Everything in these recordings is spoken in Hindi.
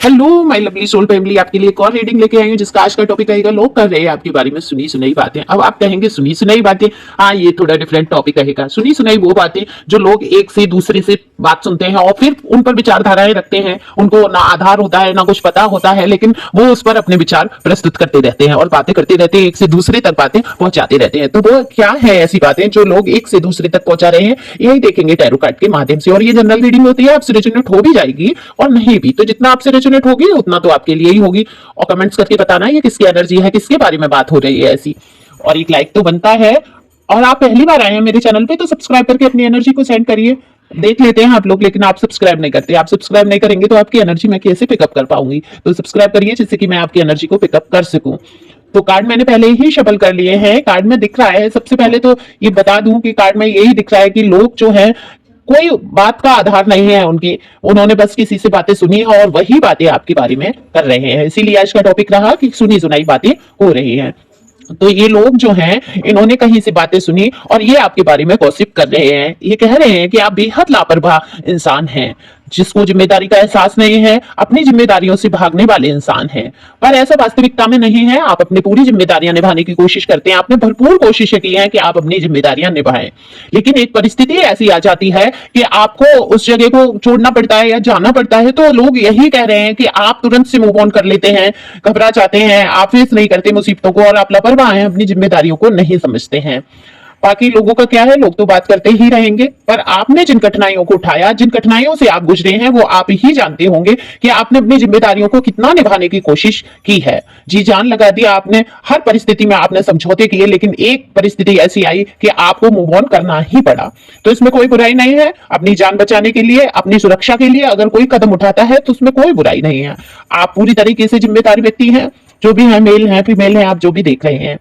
Hello my lovely soul family, आपके लिए एक और रीडिंग लेके आई हूँ जिसका आज का टॉपिक रहेगा लोग कर रहे हैं आपके बारे में सुनी सुनाई बातें। अब आप कहेंगे सुनी सुनाई बातें, हाँ ये थोड़ा डिफरेंट टॉपिक रहेगा। सुनी सुनाई वो बातें जो लोग एक से दूसरे से बात सुनते हैं और फिर उन पर विचारधाराएं रखते हैं। उनको ना आधार होता है ना कुछ पता होता है, लेकिन वो उस पर अपने विचार प्रस्तुत करते रहते हैं और बातें करते रहते हैं, एक से दूसरे तक बातें पहुंचाते रहते हैं। तो वो क्या है ऐसी बातें जो लोग एक से दूसरे तक पहुंचा रहे हैं, यही देखेंगे टैरो कार्ड के माध्यम से। और ये जनरल रीडिंग होती है, आपसे रेजोनेट हो भी जाएगी और नहीं भी, तो जितना आपसे रेजोनेट होगी उतना तो आपके लिए ही होगी। और कमेंट्स करके बताना ये किसकी एनर्जी है, किसके बारे में बात हो रही है ऐसी। और एक लाइक तो बनता है। और आप पहली बार आए हैं मेरे चैनल पे तो सब्सक्राइब करके अपनी एनर्जी को सेंड करिए। देख लेते हैं आप लोग, लेकिन आप सब्सक्राइब नहीं करते। आप सब्सक्राइब नहीं करेंगे तो आपकी एनर्जी मैं कैसे पिकअप कर पाऊंगी। तो सब्सक्राइब करिए जिससे कि मैं आपकी एनर्जी को पिकअप कर सकूं। तो कार्ड मैंने पहले ही शफल कर लिए हैं। कार्ड में दिख रहा है, सबसे पहले तो ये बता दूं कि कार्ड में यही दिख रहा है कि लोग जो है कोई बात का आधार नहीं है उनकी, उन्होंने बस किसी से बातें सुनी है और वही बातें आपके बारे में कर रहे हैं। इसीलिए आज का टॉपिक रहा कि सुनी सुनाई बातें हो रही हैं। तो ये लोग जो हैं इन्होंने कहीं से बातें सुनी और ये आपके बारे में गॉसिप कर रहे हैं। ये कह रहे हैं कि आप बेहद लापरवाह इंसान हैं, जिसको जिम्मेदारी का एहसास नहीं है, अपनी जिम्मेदारियों से भागने वाले इंसान हैं। पर ऐसा वास्तविकता में नहीं है। आप अपनी पूरी जिम्मेदारियां निभाने की कोशिश करते हैं, आपने भरपूर कोशिशें की हैं कि आप अपनी जिम्मेदारियां निभाएं, लेकिन एक परिस्थिति ऐसी आ जाती है कि आपको उस जगह को छोड़ना पड़ता है या जाना पड़ता है। तो लोग यही कह रहे हैं कि आप तुरंत से मूव ऑन कर लेते हैं, घबरा जाते हैं, आप फेस नहीं करते मुसीबतों को और आप लापरवाह हैं, अपनी जिम्मेदारियों को नहीं समझते हैं। बाकी लोगों का क्या है, लोग तो बात करते ही रहेंगे। पर आपने जिन कठिनाइयों को उठाया, जिन कठिनाइयों से आप गुजरे हैं, वो आप ही जानते होंगे कि आपने अपनी जिम्मेदारियों को कितना निभाने की कोशिश की है। जी जान लगा दिया आपने, हर परिस्थिति में आपने समझौते किए, लेकिन एक परिस्थिति ऐसी आई कि आपको मूव ऑन करना ही पड़ा। तो इसमें कोई बुराई नहीं है। अपनी जान बचाने के लिए, अपनी सुरक्षा के लिए अगर कोई कदम उठाता है तो उसमें कोई बुराई नहीं है। आप पूरी तरीके से जिम्मेदारी व्यक्ति हैं, जो भी है, मेल है फीमेल है, आप जो भी देख रहे हैं।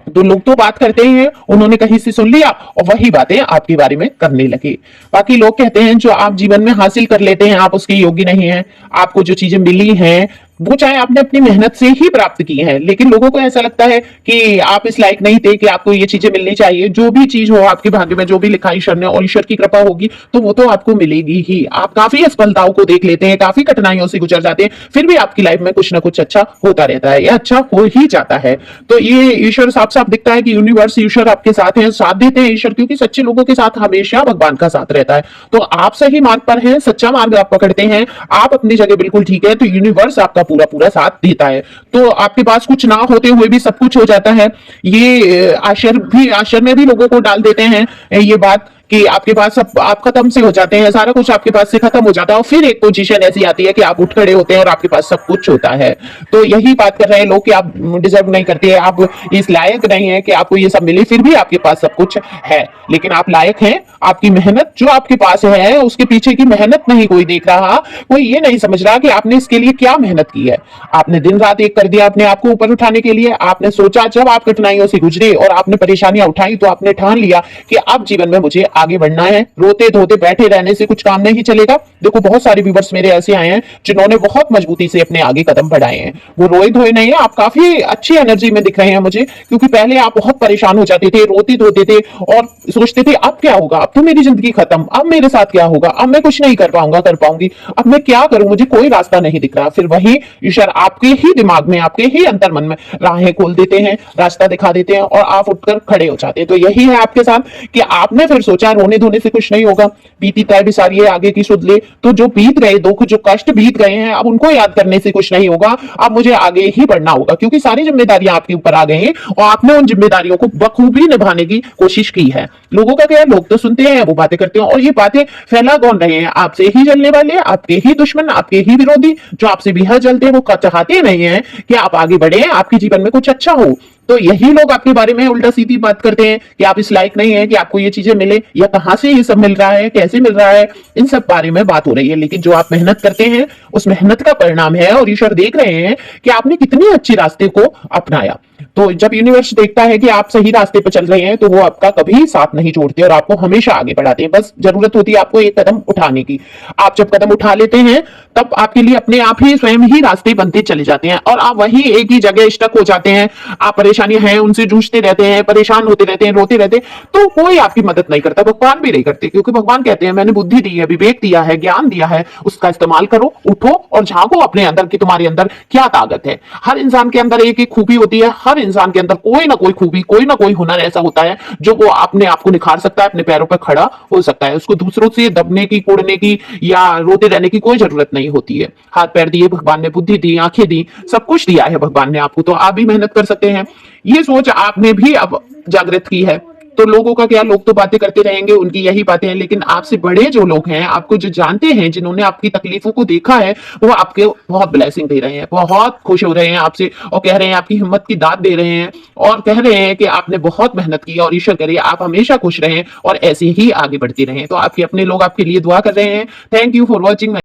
तो लोग तो बात करते ही हैं, उन्होंने कहीं से सुन लिया और वही बातें आपके बारे में करने लगे। बाकी लोग कहते हैं जो आप जीवन में हासिल कर लेते हैं आप उसके योग्य नहीं हैं। आपको जो चीजें मिली हैं वो चाहे आपने अपनी मेहनत से ही प्राप्त की है, लेकिन लोगों को ऐसा लगता है कि आप इस लायक नहीं थे कि आपको ये चीजें मिलनी चाहिए। जो भी चीज हो आपके भाग्य में, जो भी लिखा ईश्वर ने और ईश्वर की कृपा होगी तो वो तो आपको मिलेगी ही। आप काफी असफलताओं को देख लेते हैं, काफी कठिनाइयों से गुजर जाते हैं, फिर भी आपकी लाइफ में कुछ ना कुछ अच्छा होता रहता है या अच्छा हो ही जाता है। तो ये ईश्वर साफ साफ दिखता है कि यूनिवर्स, ईश्वर आपके साथ है, साथ देते हैं ईश्वर, क्योंकि सच्चे लोगों के साथ हमेशा भगवान का साथ रहता है। तो आप सही मार्ग पर हैं, सच्चा मार्ग आप पकड़ते हैं, आप अपनी जगह बिल्कुल ठीक है, तो यूनिवर्स आपका पूरा पूरा साथ देता है। तो आपके पास कुछ ना होते हुए भी सब कुछ हो जाता है। ये आश्चर्य में भी लोगों को डाल देते हैं ये बात कि आपके पास सब, आप खत्म से हो जाते हैं, सारा कुछ आपके पास से खत्म हो जाता है और फिर एक पोजीशन ऐसी आती है कि आप उठ खड़े होते हैं और आपके पास सब कुछ होता है। तो यही बात कर रहे हैं लोग कि आप डिजर्व नहीं करते, आप इस लायक नहीं है कि आपको ये सब मिले, फिर भी आपके पास सब कुछ है। लेकिन आप लायक हैं। आपकी मेहनत जो आपके पास है, उसके पीछे की मेहनत नहीं कोई देख रहा, कोई ये नहीं समझ रहा कि आपने इसके लिए क्या मेहनत की है। आपने दिन रात एक कर दिया अपने आप को ऊपर उठाने के लिए। आपने सोचा, जब आप कठिनाइयों से गुजरे और आपने परेशानियां उठाई तो आपने ठान लिया कि अब जीवन में मुझे आगे बढ़ना है। रोते धोते बैठे रहने से कुछ काम नहीं चलेगा। देखो बहुत सारे व्यूवर्स मेरे ऐसे आए हैं जिन्होंने बहुत मजबूती से अपने आगे कदम बढ़ाए हैं, वो रोए धोए नहीं है। आप काफी अच्छी एनर्जी में दिख रहे हैं मुझे, क्योंकि पहले आप बहुत परेशान हो जाते थे, रोते धोते थे और सोचते थे अब क्या होगा, अब तो मेरी जिंदगी खत्म, अब मेरे साथ क्या होगा, अब मैं कुछ नहीं कर पाऊंगा, कर पाऊंगी, अब मैं क्या करूं, मुझे कोई रास्ता नहीं दिख रहा। फिर वही ईश्वर आपके ही दिमाग में, आपके ही अंतर मन में राहें खोल देते हैं, रास्ता दिखा देते हैं और आप उठकर खड़े हो जाते हैं। तो यही है आपके साथ कि आपने फिर सोचा रोने धोने से कुछ नहीं होगा, बीती तय बिसारिए आगे की सुध ले। तो जो बीत गए दुख, जो कष्ट बीत गए हैं, अब उनको याद करने से कुछ नहीं होगा, अब मुझे आगे ही बढ़ना होगा, क्योंकि सारी जिम्मेदारियां आपके ऊपर आ गई हैं और आपने उन जिम्मेदारियों को बखूबी निभाने की कोशिश की है। लोगों का क्या है, लोग तो सुनते हैं, वो बातें करते हैं और ये बातें फैला कौन रहे हैं, आपसे ही जलने वाले, आपके ही दुश्मन, आपके ही विरोधी, जो आपसे बेहद जलते हैं। वो चाहते नहीं है कि आप आगे बढ़े, आपके जीवन में कुछ अच्छा हो। तो यही लोग आपके बारे में उल्टा सीधी बात करते हैं कि आप इस लायक नहीं है कि आपको ये चीजें मिले, या कहां से ये सब मिल रहा है, कैसे मिल रहा है, इन सब बारे में बात हो रही है। लेकिन जो आप मेहनत करते हैं उस मेहनत का परिणाम है और ईश्वर देख रहे हैं कि आपने कितनी अच्छी रास्ते को अपनाया। तो जब यूनिवर्स देखता है कि आप सही रास्ते पर चल रहे हैं, तो वो आपका कभी साथ नहीं छोड़ते और आपको हमेशा आगे बढ़ाते हैं। बस जरूरत होती है आपको एक कदम उठाने की। आप जब कदम उठा लेते हैं, तब आपके लिए अपने आप ही स्वयं ही रास्ते बनते चले जाते हैं और आप वही एक ही जगह स्टक हो जाते हैं। आप परेशानी है उनसे जूझते रहते हैं, परेशान होते रहते हैं, रोते रहते हैं, तो कोई आपकी मदद नहीं करता, भगवान भी नहीं करते, क्योंकि भगवान कहते हैं मैंने बुद्धि दी है, विवेक दिया है, ज्ञान दिया है, उसका इस्तेमाल करो, उठो और झांको अपने अंदर कि तुम्हारे अंदर क्या ताकत है। हर इंसान के अंदर एक एक खूबी होती है, हर इंसान के अंदर कोई ना कोई खूबी, कोई ना कोई हुनर ऐसा होता है जो वो अपने आप को निखार सकता है, अपने पैरों पर खड़ा हो सकता है। उसको दूसरों से दबने की, कोड़ने की या रोते रहने की कोई जरूरत नहीं होती है। हाथ पैर दिए भगवान ने, बुद्धि दी, आंखें दी, सब कुछ दिया है भगवान ने आपको, तो आप भी मेहनत कर सकते हैं। ये सोच आपने भी अब जागृत की है। तो लोगों का क्या, लोग तो बातें करते रहेंगे, उनकी यही बातें हैं, लेकिन आपसे बड़े जो लोग हैं, आपको जो जानते हैं, जिन्होंने आपकी तकलीफों को देखा है, वो आपके बहुत ब्लेसिंग दे रहे हैं, बहुत खुश हो रहे हैं आपसे और कह रहे हैं, आपकी हिम्मत की दाद दे रहे हैं और कह रहे हैं कि आपने बहुत मेहनत की और ईश्वर करे आप हमेशा खुश रहें और ऐसे ही आगे बढ़ते रहें। तो आपके अपने लोग आपके लिए दुआ कर रहे हैं। Thank you for watching.